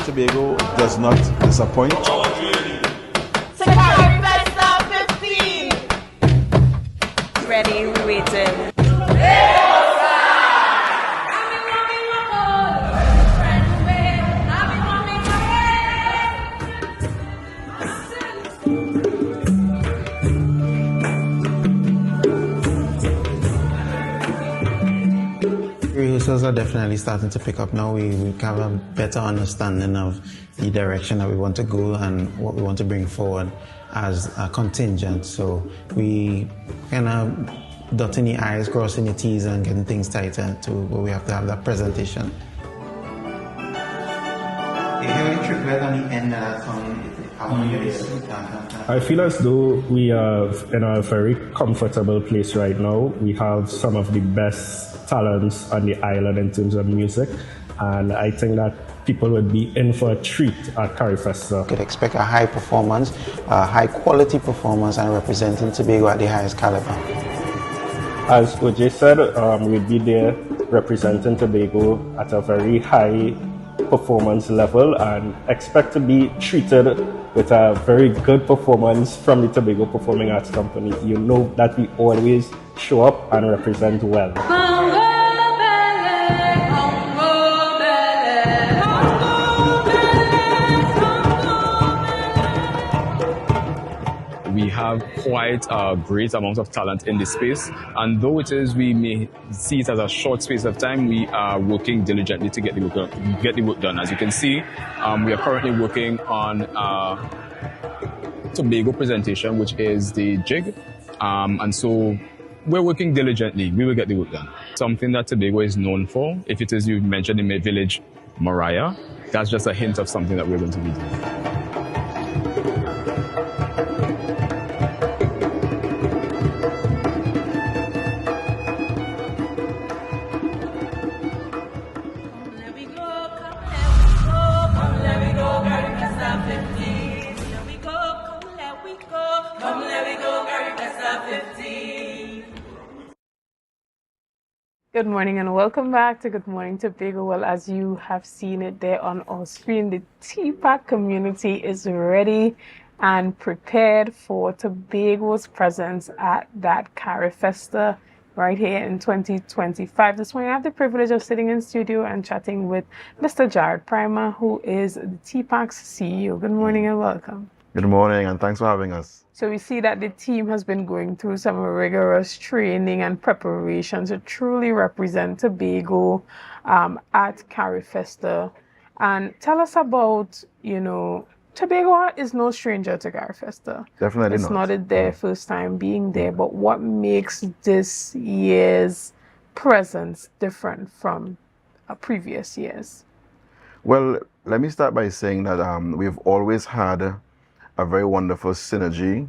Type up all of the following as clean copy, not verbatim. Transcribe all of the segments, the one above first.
Tobago does not disappoint. CARIFESTA 15! Ready, waiting. Rehearsals are definitely starting to pick up now. We have a better understanding of the direction that we want to go and what we want to bring forward as a contingent. So we kind of dotting the I's, crossing the T's and getting things tighter to where we have to have that presentation. I feel as though we are in a very comfortable place right now. We have some of the best talents on the island in terms of music, and I think that people would be in for a treat at CARIFESTA. You could expect a high performance, a high quality performance, and representing Tobago at the highest caliber. As OJ said, we'll be there representing Tobago at a very high performance level and expect to be treated with a very good performance from the Tobago Performing Arts Company. You know that we always show up and represent well. We have quite a great amount of talent in this space, and though we may see it as a short space of time, we are working diligently to get the work done. As you can see, we are currently working on Tobago presentation, which is the jig, and so we're working diligently. We will get the work done. Something that Tobago is known for, if it is you mentioned in my village, Mariah, that's just a hint of something that we're going to be doing. Good morning and welcome back to Good Morning Tobago. Well, as you have seen it there on our screen, the TPAC community is ready and prepared for Tobago's presence at that CARIFESTA right here in 2025. This morning I have the privilege of sitting in studio and chatting with Mr. Jared Prima, who is the TPAC's CEO. Good morning and welcome. Good morning and thanks for having us. So we see that the team has been going through some rigorous training and preparation to truly represent Tobago at CARIFESTA. And tell us about, Tobago is no stranger to CARIFESTA. Definitely it's not. It's not their first time being there, but what makes this year's presence different from previous years? Well, let me start by saying that we've always had a very wonderful synergy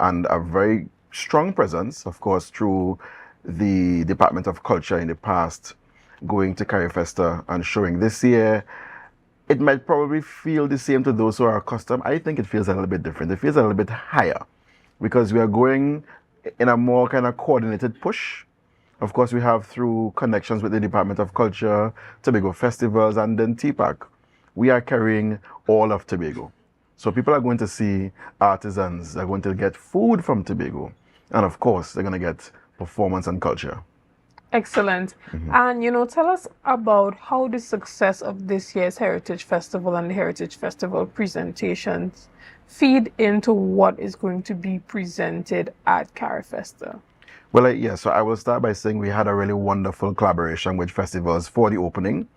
and a very strong presence, of course, through the Department of Culture in the past, going to CARIFESTA and showing. This year, it might probably feel the same to those who are accustomed. I think it feels a little bit different. It feels a little bit higher because we are going in a more kind of coordinated push. Of course, we have through connections with the Department of Culture, Tobago festivals, and then TPAC. We are carrying all of Tobago. So people are going to see artisans, they're going to get food from Tobago, and of course, they're going to get performance and culture. Excellent. And, tell us about how the success of this year's Heritage Festival and the Heritage Festival presentations feed into what is going to be presented at CARIFESTA. Well, so I will start by saying we had a really wonderful collaboration with festivals for the opening.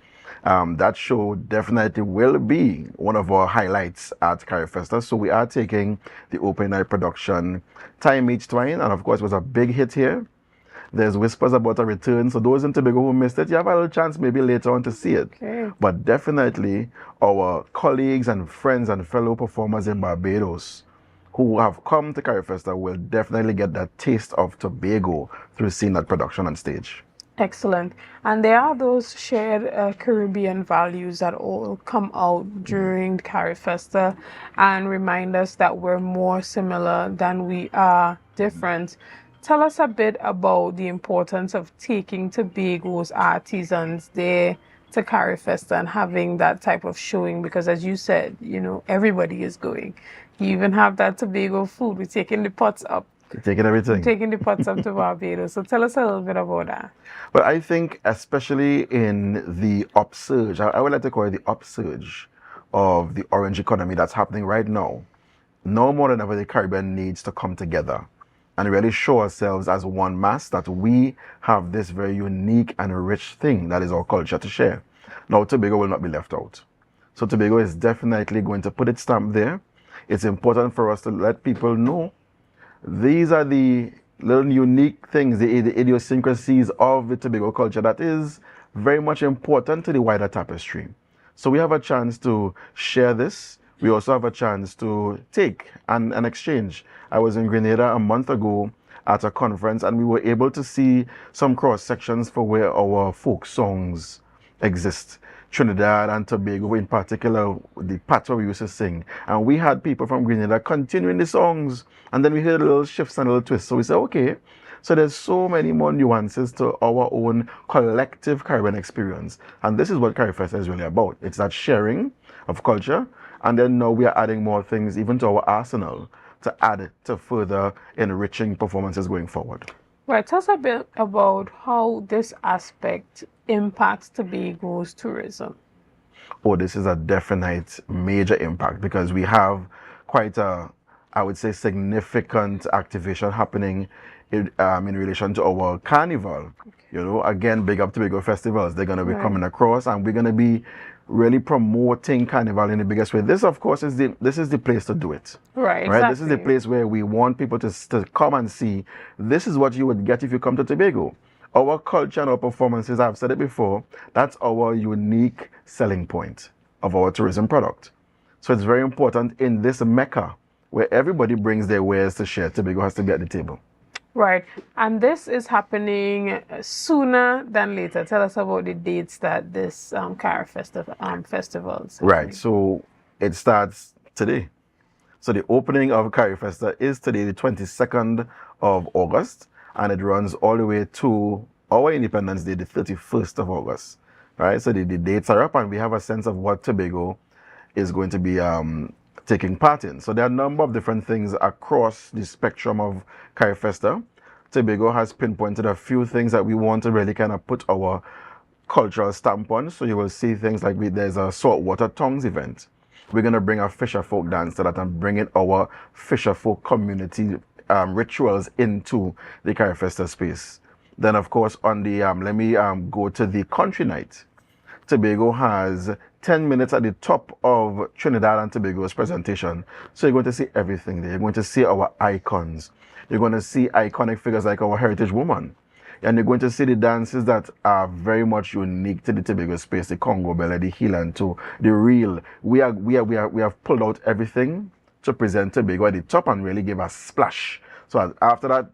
That show definitely will be one of our highlights at CARIFESTA. So we are taking the open night production, Time Meets Twine, and of course it was a big hit here. There's whispers about a return, so those in Tobago who missed it, you have a little chance maybe later on to see it. Okay. But definitely our colleagues and friends and fellow performers in Barbados who have come to CARIFESTA will definitely get that taste of Tobago through seeing that production on stage. Excellent. And there are those shared Caribbean values that all come out during CARIFESTA and remind us that we're more similar than we are different. Tell us a bit about the importance of taking Tobago's artisans, their to CARIFESTA and having that type of showing? Because as you said, everybody is going. You even have that Tobago food. We're taking the pots up. Taking everything. Taking the pots up to Barbados. So tell us a little bit about that. But I think especially in the upsurge, I would like to call it the upsurge of the orange economy that's happening right now, no more than ever the Caribbean needs to come together and really show ourselves as one mass, that we have this very unique and rich thing that is our culture to share. Now, Tobago will not be left out. So Tobago is definitely going to put its stamp there. It's important for us to let people know these are the little unique things, the idiosyncrasies of the Tobago culture that is very much important to the wider tapestry. So we have a chance to share this. We also have a chance to take and exchange. I was in Grenada a month ago at a conference, and we were able to see some cross sections for where our folk songs exist. Trinidad and Tobago in particular, the part where we used to sing. And we had people from Grenada continuing the songs, and then we heard little shifts and little twists. So we said, okay, so there's so many more nuances to our own collective Caribbean experience. And this is what CARIFESTA is really about. It's that sharing of culture. And then now we are adding more things even to our arsenal to add to further enriching performances going forward. Right, tell us a bit about how this aspect impacts Tobago's tourism. Oh, this is a definite major impact because we have quite a, I would say, significant activation happening in relation to our carnival. Again, big up Tobago festivals. They're going to be coming across, and we're going to be really promoting carnival in the biggest way. This, of course, is the place to do it. Right, exactly. This is the place where we want people to come and see. This is what you would get if you come to Tobago. Our culture and our performances, I've said it before, that's our unique selling point of our tourism product. So it's very important in this mecca where everybody brings their wares to share. Tobago has to be at the table. Right. And this is happening sooner than later. Tell us about the dates that this CARIFESTA festivals. Right. So it starts today. So the opening of CARIFESTA is today, the 22nd of August, and it runs all the way to our Independence Day, the 31st of August. Right. So the dates are up, and we have a sense of what Tobago is going to be taking part in. So there are a number of different things across the spectrum of CARIFESTA. Tobago has pinpointed a few things that we want to really kind of put our cultural stamp on. So you will see things like there's a saltwater tongues event. We're going to bring a fisher folk dance to that and bring in our fisher folk community rituals into the CARIFESTA space. Then, of course, on the, let me go to the country night. Tobago has 10 minutes at the top of Trinidad and Tobago's presentation. So you're going to see everything there. You're going to see our icons. You're going to see iconic figures like our heritage woman. And you're going to see the dances that are very much unique to the Tobago space, the Congo belly, the Hilanto, the reel. We have pulled out everything to present Tobago at the top and really give a splash. So after that,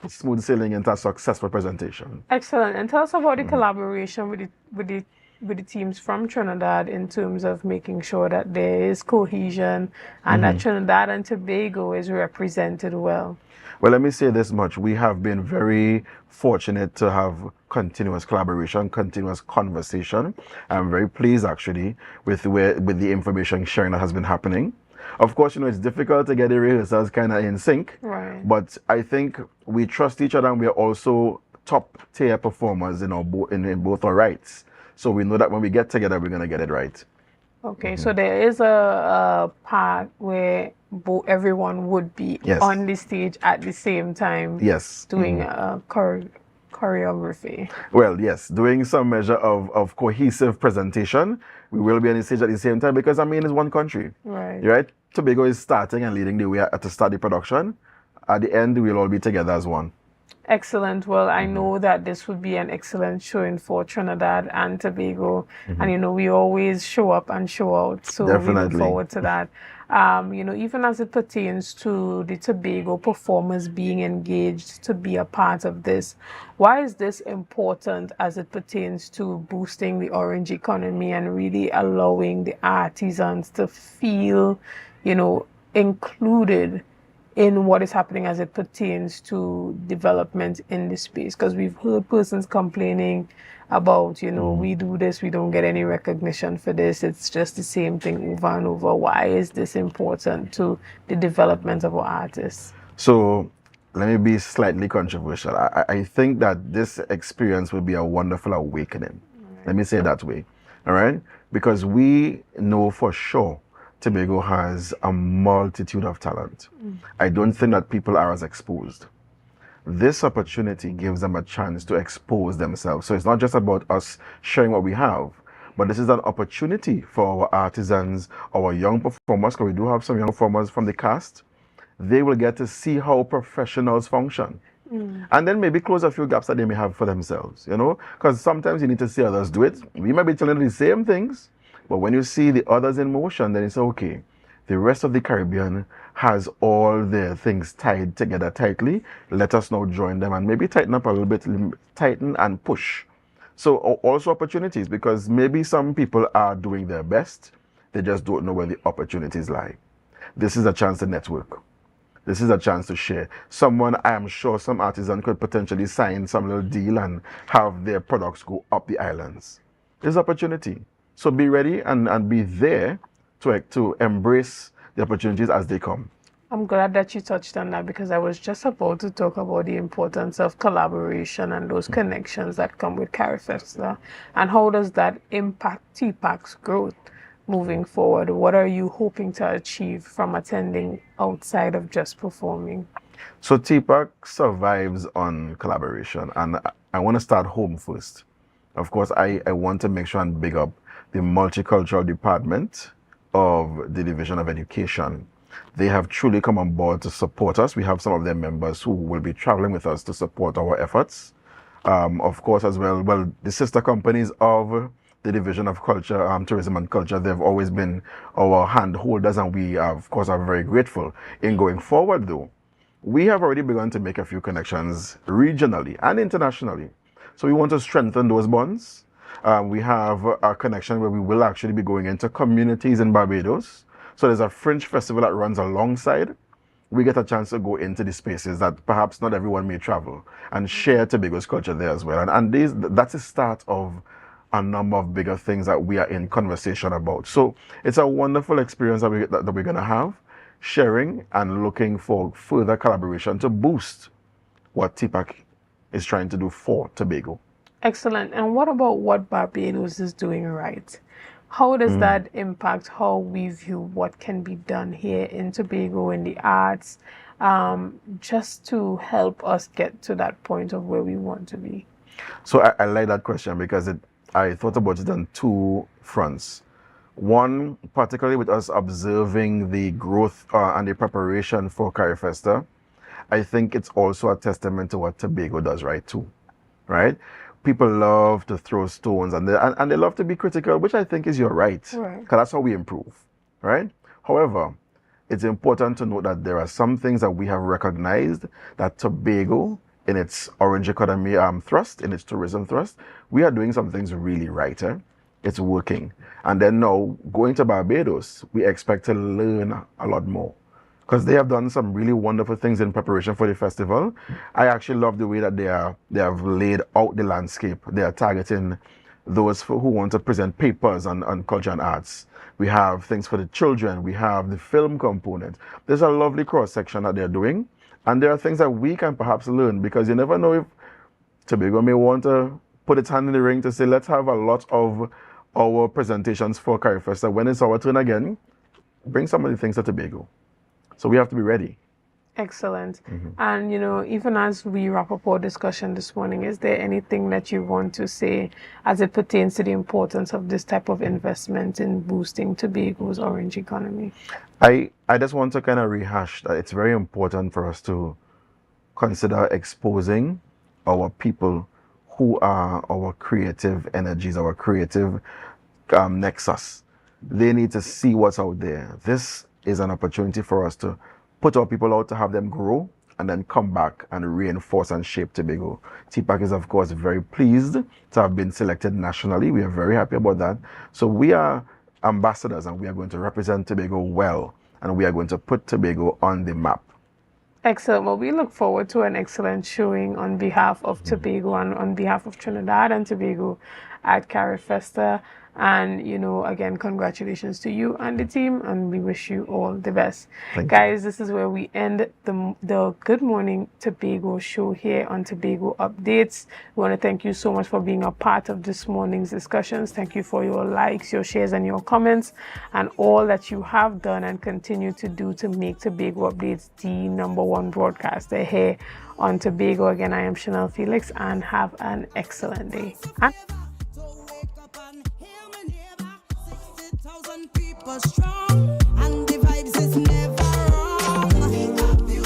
smooth sailing into a successful presentation. Excellent. And tell us about the collaboration with the teams from Trinidad in terms of making sure that there is cohesion and that Trinidad and Tobago is represented well. Well, let me say this much. We have been very fortunate to have continuous collaboration, continuous conversation. I'm very pleased, actually, with the information sharing that has been happening. Of course, it's difficult to get the rehearsals kind of in sync. Right. But I think we trust each other, and we are also top-tier performers in both our rights. So we know that when we get together, we're going to get it right. Okay, so there is a part where everyone would be on the stage at the same time. Yes. Doing a choreography. Well, yes, doing some measure of cohesive presentation. We will be on the stage at the same time because, it's one country. Right. Right? Tobago is starting and leading the way to start the production. At the end, we'll all be together as one. Excellent. Well, I know that this would be an excellent showing for Trinidad and Tobago. And, we always show up and show out. So we look forward to that. Even as it pertains to the Tobago performers being engaged to be a part of this, why is this important as it pertains to boosting the orange economy and really allowing the artisans to feel, included in what is happening as it pertains to development in this space? Because we've heard persons complaining about, we do this, we don't get any recognition for this. It's just the same thing over and over. Why is this important to the development of our artists? So let me be slightly controversial. I think that this experience will be a wonderful awakening. Let me say it that way. All right? Because we know for sure Tobago has a multitude of talent. I don't think that people are as exposed. This opportunity gives them a chance to expose themselves. So it's not just about us sharing what we have, but this is an opportunity for our artisans, our young performers, because we do have some young performers from the cast. They will get to see how professionals function. And then maybe close a few gaps that they may have for themselves, because sometimes you need to see others do it. We might be telling you the same things, but when you see the others in motion, then it's okay. The rest of the Caribbean has all their things tied together tightly. Let us now join them and maybe tighten up a little bit, tighten and push. So also opportunities, because maybe some people are doing their best. They just don't know where the opportunities lie. This is a chance to network. This is a chance to share. I am sure some artisan could potentially sign some little deal and have their products go up the islands. There's opportunity. So be ready and be there to embrace the opportunities as they come. I'm glad that you touched on that, because I was just about to talk about the importance of collaboration and those connections that come with CARIFESTA, and how does that impact TPAC's growth moving forward? What are you hoping to achieve from attending outside of just performing? So TPAC survives on collaboration, and I want to start home first. Of course, I want to make sure and big up the multicultural department of the Division of Education. They have truly come on board to support us. We have some of their members who will be traveling with us to support our efforts. Of course, as well, the sister companies of the Division of Culture, Tourism and Culture, they've always been our hand holders, and we, of course, are very grateful. In going forward, though, we have already begun to make a few connections regionally and internationally. So we want to strengthen those bonds. We have a connection where we will actually be going into communities in Barbados. So there's a Fringe festival that runs alongside. We get a chance to go into the spaces that perhaps not everyone may travel and share Tobago's culture there as well. And that's the start of a number of bigger things that we are in conversation about. So it's a wonderful experience that we're going to have, sharing and looking for further collaboration to boost what TPAC is trying to do for Tobago. Excellent. And what about what Barbados is doing right? How does that impact how we view what can be done here in Tobago in the arts, just to help us get to that point of where we want to be? So I like that question, because I thought about it on two fronts. One, particularly with us observing the growth and the preparation for CARIFESTA, I think it's also a testament to what Tobago does right too, right? People love to throw stones and they love to be critical, which I think is your right, because that's how we improve, right? However, it's important to note that there are some things that we have recognized that Tobago, in its orange economy thrust, in its tourism thrust, we are doing some things really right. It's working. And then now, going to Barbados, we expect to learn a lot more, because they have done some really wonderful things in preparation for the festival. I actually love the way that they have laid out the landscape. They are targeting those who want to present papers on culture and arts. We have things for the children. We have the film component. There's a lovely cross-section that they're doing. And there are things that we can perhaps learn, because you never know if Tobago may want to put its hand in the ring to say, let's have a lot of our presentations for CARIFESTA. When it's our turn again, bring some of the things to Tobago. So we have to be ready. Excellent. And, even as we wrap up our discussion this morning, is there anything that you want to say as it pertains to the importance of this type of investment in boosting Tobago's orange economy? I just want to kind of rehash that it's very important for us to consider exposing our people who are our creative energies, our creative nexus. They need to see what's out there. This is an opportunity for us to put our people out, to have them grow, and then come back and reinforce and shape Tobago. TPAC is, of course, very pleased to have been selected nationally. We are very happy about that. So we are ambassadors, and we are going to represent Tobago well, and we are going to put Tobago on the map. Excellent. Well, we look forward to an excellent showing on behalf of Tobago and on behalf of Trinidad and Tobago at CARIFESTA. And, again, congratulations to you and the team, and we wish you all the best. Guys, this is where we end the Good Morning Tobago show here on Tobago Updates. We want to thank you so much for being a part of this morning's discussions. Thank you for your likes, your shares, and your comments, and all that you have done and continue to do to make Tobago Updates the #1 broadcaster here on Tobago. Again, I am Shenell Felix, and have an excellent day. People strong.